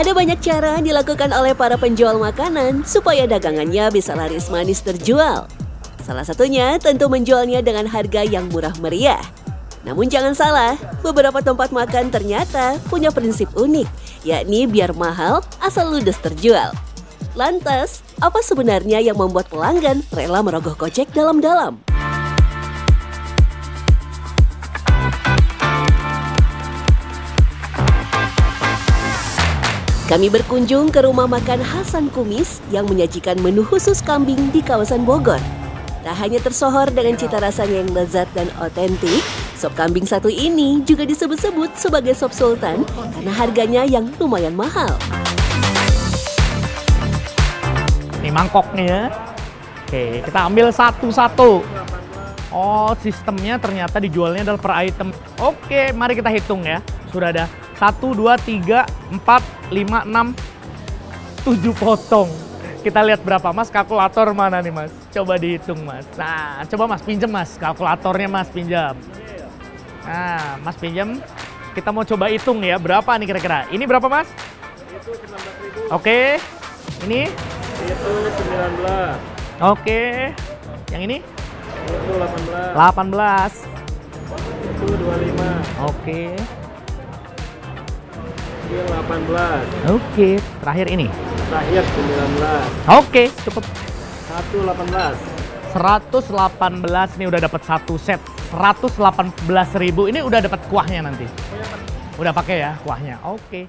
Ada banyak cara dilakukan oleh para penjual makanan supaya dagangannya bisa laris manis terjual. Salah satunya tentu menjualnya dengan harga yang murah meriah. Namun jangan salah, beberapa tempat makan ternyata punya prinsip unik, yakni biar mahal asal ludes terjual. Lantas, apa sebenarnya yang membuat pelanggan rela merogoh kocek dalam-dalam? Kami berkunjung ke rumah makan Hasan Kumis yang menyajikan menu khusus kambing di kawasan Bogor. Tak hanya tersohor dengan cita rasanya yang lezat dan otentik, sop kambing satu ini juga disebut-sebut sebagai sop sultan karena harganya yang lumayan mahal. Ini mangkoknya ya. Oke, kita ambil satu-satu. Oh, sistemnya ternyata dijualnya adalah per item. Oke, mari kita hitung ya. Sudah ada 1, 2, 3, 4, 5, 6, 7 potong. Kita lihat berapa, Mas? Kalkulator mana nih, Mas? Coba dihitung, Mas. Nah, coba Mas pinjam, Mas. Kalkulatornya Mas pinjam. Nah, Mas pinjam. Kita mau coba hitung ya, berapa nih kira-kira? Ini berapa, Mas? Itu 19.000. Oke. Ini? Itu 19. Oke. Yang ini? Itu 18. 18. Itu 25. Oke. Itu 18. Oke. Terakhir ini? Terakhir 19. Oke, cukup. 118. 118 nih udah dapat satu set. 118.000 ini udah dapat kuahnya nanti. Udah pakai ya kuahnya. Oke.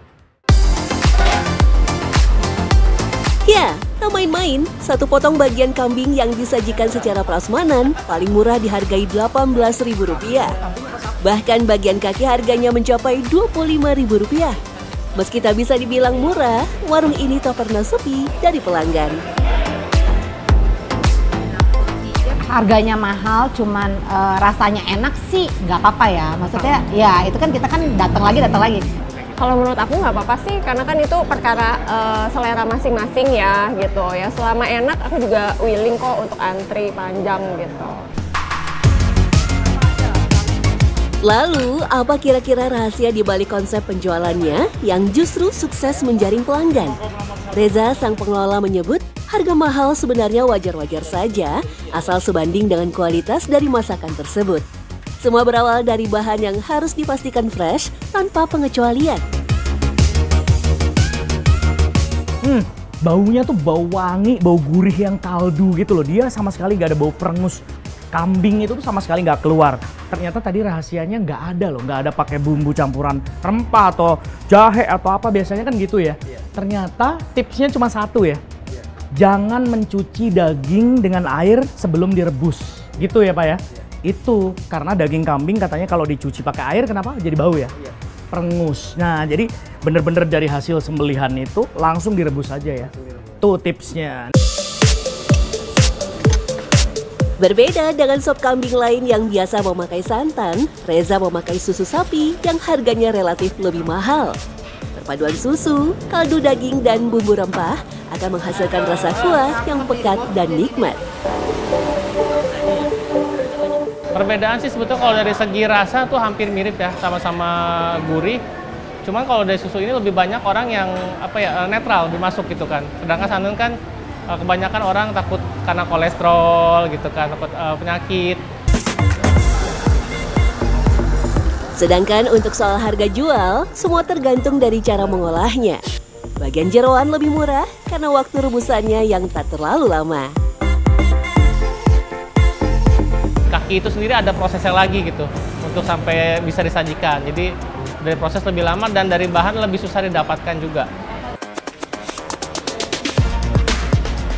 Ya, tak main-main, satu potong bagian kambing yang disajikan secara prasmanan paling murah dihargai Rp18.000. Bahkan bagian kaki harganya mencapai Rp25.000. Meski tak bisa dibilang murah, warung ini tak pernah sepi dari pelanggan. Harganya mahal, cuman rasanya enak sih, nggak apa-apa ya. Maksudnya, ya itu kan kita kan datang lagi. Kalau menurut aku nggak apa-apa sih, karena kan itu perkara selera masing-masing ya gitu ya. Selama enak, aku juga willing kok untuk antri panjang gitu. Lalu, apa kira-kira rahasia di balik konsep penjualannya yang justru sukses menjaring pelanggan? Reza, sang pengelola, menyebut harga mahal sebenarnya wajar-wajar saja, asal sebanding dengan kualitas dari masakan tersebut. Semua berawal dari bahan yang harus dipastikan fresh tanpa pengecualian. Baunya tuh bau wangi, bau gurih yang kaldu gitu loh. Dia sama sekali nggak ada bau perengus. Kambing itu tuh sama sekali nggak keluar. Ternyata tadi rahasianya nggak ada loh, nggak ada pakai bumbu campuran rempah atau jahe atau apa, biasanya kan gitu ya. Ternyata tipsnya cuma satu ya. Jangan mencuci daging dengan air sebelum direbus. Gitu ya Pak ya? Itu karena daging kambing katanya kalau dicuci pakai air kenapa? Jadi bau ya? Perengus. Nah, jadi bener-bener dari hasil sembelihan itu langsung direbus aja ya. Tuh tipsnya. Berbeda dengan sop kambing lain yang biasa memakai santan, Reza memakai susu sapi yang harganya relatif lebih mahal. Perpaduan susu, kaldu daging, dan bumbu rempah akan menghasilkan rasa kuah yang pekat dan nikmat. Perbedaan sih sebetulnya kalau dari segi rasa tuh hampir mirip ya, sama-sama gurih. Cuman kalau dari susu ini lebih banyak orang yang netral dimasuk gitu kan. Sedangkan santan kan kebanyakan orang takut karena kolesterol gitu kan, takut penyakit. Sedangkan untuk soal harga jual, semua tergantung dari cara mengolahnya. Bagian jeroan lebih murah karena waktu rebusannya yang tak terlalu lama. Kaki itu sendiri ada prosesnya lagi gitu untuk sampai bisa disajikan. Jadi dari proses lebih lama dan dari bahan lebih susah didapatkan juga.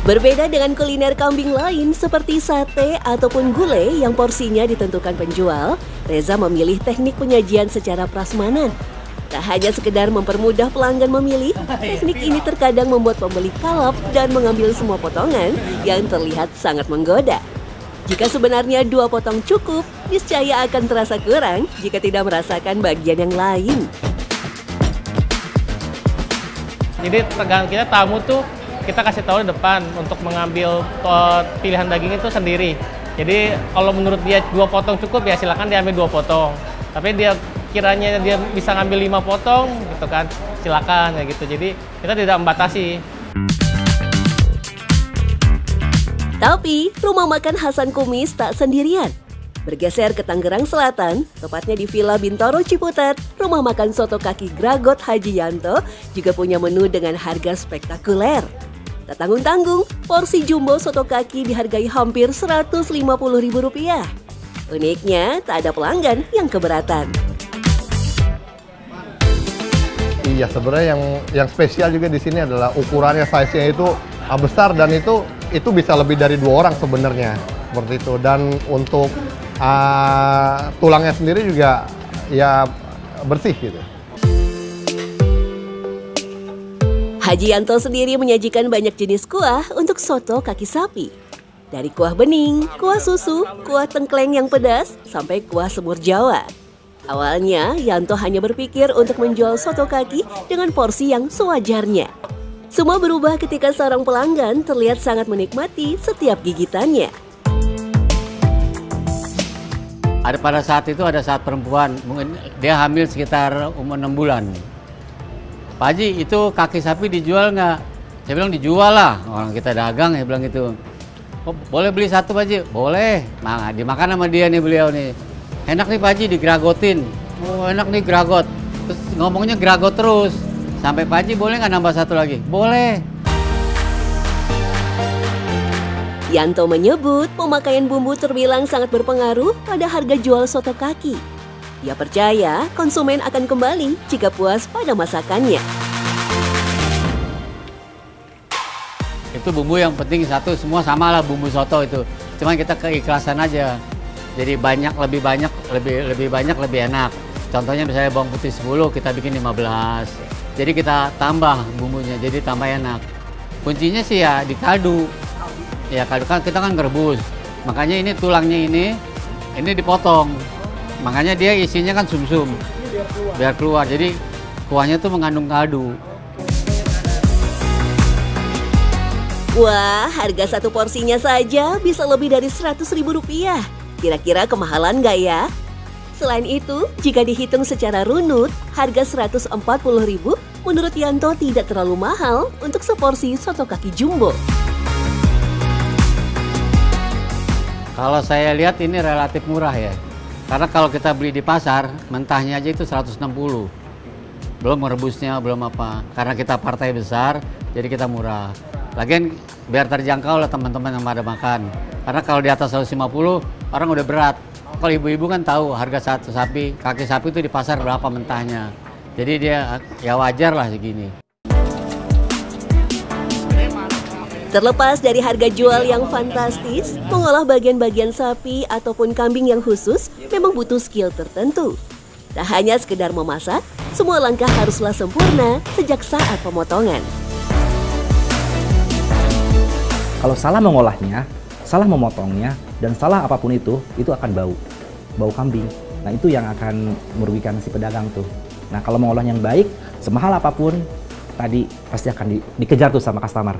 Berbeda dengan kuliner kambing lain seperti sate ataupun gulai yang porsinya ditentukan penjual, Reza memilih teknik penyajian secara prasmanan. Tak hanya sekedar mempermudah pelanggan memilih, teknik ini terkadang membuat pembeli kalap dan mengambil semua potongan yang terlihat sangat menggoda. Jika sebenarnya 2 potong cukup, niscaya akan terasa kurang jika tidak merasakan bagian yang lain. Jadi tergantung kita tamu tuh, kita kasih tahu di depan untuk mengambil pilihan daging itu sendiri. Jadi kalau menurut dia 2 potong cukup ya silakan diambil 2 potong. Tapi dia sekiranya dia bisa ngambil 5 potong gitu kan, silakan ya gitu. Jadi kita tidak membatasi. Tapi rumah makan Hasan Kumis tak sendirian. Bergeser ke Tangerang Selatan, tepatnya di Villa Bintaro Ciputat, rumah makan soto kaki Gragot Haji Yanto juga punya menu dengan harga spektakuler. Tak tanggung-tanggung, porsi jumbo soto kaki dihargai hampir Rp150.000. Uniknya, tak ada pelanggan yang keberatan. Iya, sebenarnya yang spesial juga di sini adalah ukurannya, size-nya itu besar, dan itu bisa lebih dari 2 orang sebenarnya, seperti itu. Dan untuk tulangnya sendiri juga ya bersih gitu. Haji Yanto sendiri menyajikan banyak jenis kuah untuk soto kaki sapi. Dari kuah bening, kuah susu, kuah tengkleng yang pedas, sampai kuah semur Jawa. Awalnya, Yanto hanya berpikir untuk menjual soto kaki dengan porsi yang sewajarnya. Semua berubah ketika seorang pelanggan terlihat sangat menikmati setiap gigitannya. Pada saat itu ada saat perempuan, mungkin dia hamil sekitar umur 6 bulan. Pak Haji, itu kaki sapi dijual nggak? Saya bilang dijual lah, orang kita dagang, ya bilang gitu. Oh, boleh beli 1 Pak Haji? Boleh. Nah, dimakan sama dia nih, beliau nih. Enak nih Pak Haji, digragotin. Oh, enak nih gragot. Terus ngomongnya gragot terus. Sampai Pak Haji, boleh nggak nambah 1 lagi? Boleh. Yanto menyebut pemakaian bumbu terbilang sangat berpengaruh pada harga jual soto kaki. Dia percaya konsumen akan kembali jika puas pada masakannya. Itu bumbu yang penting satu, semua sama lah bumbu soto itu. Cuman kita keikhlasan aja. Jadi lebih banyak lebih enak. Contohnya misalnya bawang putih 10, kita bikin 15. Jadi kita tambah bumbunya, jadi tambah enak. Kuncinya sih ya di kaldu. Ya kaldu kan kita kan ngerebus. Makanya ini tulangnya ini dipotong. Makanya dia isinya kan sumsum. Biar keluar. Jadi kuahnya tuh mengandung kaldu. Wah, harga 1 porsinya saja bisa lebih dari Rp100.000. Kira-kira kemahalan nggak ya? Selain itu, jika dihitung secara runut, harga Rp140.000 menurut Yanto tidak terlalu mahal untuk seporsi soto kaki jumbo. Kalau saya lihat ini relatif murah ya. Karena kalau kita beli di pasar, mentahnya aja itu 160. Belum merebusnya, belum apa. Karena kita partai besar, jadi kita murah. Lagian biar terjangkau lah teman-teman yang pada makan. Karena kalau di atas 150, orang udah berat. Kalau ibu-ibu kan tahu harga satu sapi, kaki sapi itu di pasar berapa mentahnya. Jadi dia ya wajar lah segini. Terlepas dari harga jual yang fantastis, mengolah bagian-bagian sapi ataupun kambing yang khusus memang butuh skill tertentu. Tak hanya sekedar memasak, semua langkah haruslah sempurna sejak saat pemotongan. Kalau salah mengolahnya, salah memotongnya, dan salah apapun itu akan bau kambing. Nah itu yang akan merugikan si pedagang tuh. Nah kalau mengolah yang baik, semahal apapun, tadi pasti akan dikejar tuh sama customer.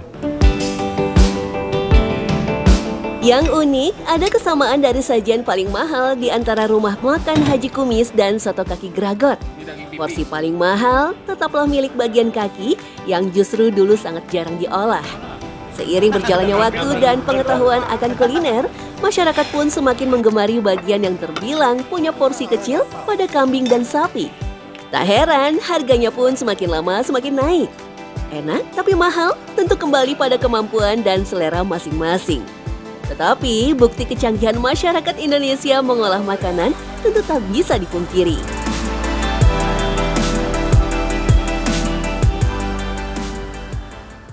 Yang unik, ada kesamaan dari sajian paling mahal di antara rumah makan Haji Kumis dan soto kaki Gragot. Porsi paling mahal tetaplah milik bagian kaki yang justru dulu sangat jarang diolah. Seiring berjalannya waktu dan pengetahuan akan kuliner, masyarakat pun semakin menggemari bagian yang terbilang punya porsi kecil pada kambing dan sapi. Tak heran, harganya pun semakin lama semakin naik. Enak tapi mahal, tentu kembali pada kemampuan dan selera masing-masing. Tetapi bukti kecanggihan masyarakat Indonesia mengolah makanan tentu tak bisa dipungkiri.